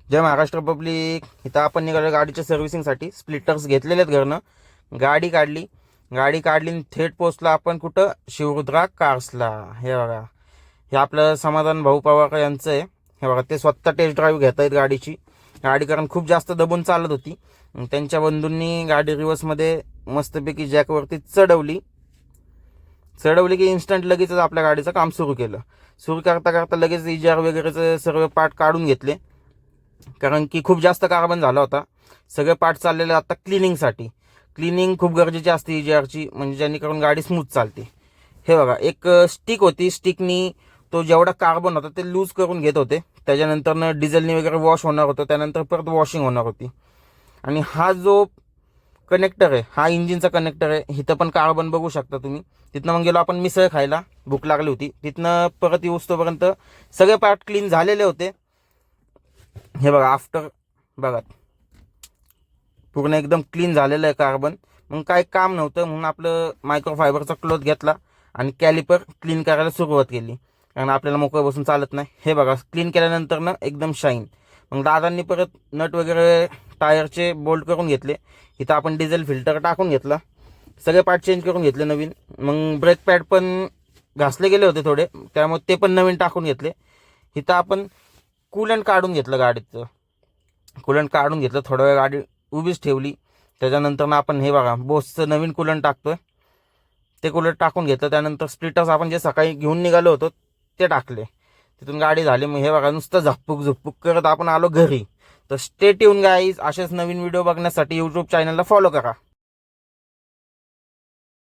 जय Maharashtra public. इथं आपण निघालो गाडीच्या सर्व्हिसिंगसाठी. स्प्लिटर्स घेतलेले आहेत घरनं. गाडी काढली आणि थेट पोचला आपण कुठं, शिवरुद्रा कार्सला. हे बघा, हे आपलं समाधान भाऊ पवार यांचं आहे. हे बघा, ते स्वतः टेस्ट ड्राईव्ह घेत आहेत गाडीची. गाडी कारण खूप जास्त दबून चालत होती. त्यांच्या बंधूंनी गाडी रिव्हर्समध्ये मस्तपैकी जॅकवरती चढवली की इन्स्टंट लगेचच आपल्या गाडीचं काम सुरू केलं. सुरू करता करता लगेच EGR वगैरेचे सर्व पार्ट काढून घेतले, कारण की खूप जास्त कार्बन झाला होता. सगळे पार्ट चाललेले आता क्लिनिंगसाठी. क्लिनिंग खूप गरजेची असते EGRची, म्हणजे जेणेकरून गाडी स्मूथ चालते. हे बघा, एक स्टिक होती. स्टिकनी तो जेवढा कार्बन होता ते लूज करून घेत होते. त्याच्यानंतर डिझेलनी वगैरे वॉश होणार होतं, त्यानंतर परत वॉशिंग होणार होती. आणि हा जो कनेक्टर आहे, हा इंजिनचा कनेक्टर आहे. इथं पण कार्बन बघू शकता तुम्ही. तिथनं मग गेलो आपण मिसळ खायला, भूक लागली होती. तिथनं परत येऊस्तोपर्यंत सगळे पार्ट क्लीन झालेले होते. हे बघा, आफ्टर बघा, पूर्ण एकदम क्लीन झालेलं आहे कार्बन. मग काय काम नव्हतं म्हणून आपलं मायक्रोफायबरचा क्लॉथ घेतला आणि कॅलिपर क्लीन करायला सुरुवात केली, कारण आपल्याला मोकळं बसून चालत नाही. हे बघा, क्लीन केल्यानंतर ना एकदम शाईन. मग दादांनी परत नट वगैरे टायरचे बोल्ट करून घेतले. इथं आपण डिझेल फिल्टर टाकून घेतला. सगळे पार्ट चेंज करून घेतले नवीन. मग ब्रेक पॅड पण घासले गेले होते थोडे, त्यामुळे ते पण नवीन टाकून घेतले. इथं आपण कूलंट काढून घेतलं गाडीचं. थोडा वेळ गाडी उभीच ठेवली. त्याच्यानंतर आपण हे बघा, बोसचं नवीन कूलंट टाकतोय. ते कूलंट टाकून घेतलं. त्यानंतर स्प्लिटर्स आपण जे सकाळी घेऊन निघालो होतो ते टाकले. तिथून गाडी झाली. मग हे बघा, नुसतं झप्पूक करत आपण आलो घरी. तर स्टे ट्यून गाईज. असेच नवीन व्हिडिओ बघण्यासाठी यूट्यूब चॅनलला फॉलो करा.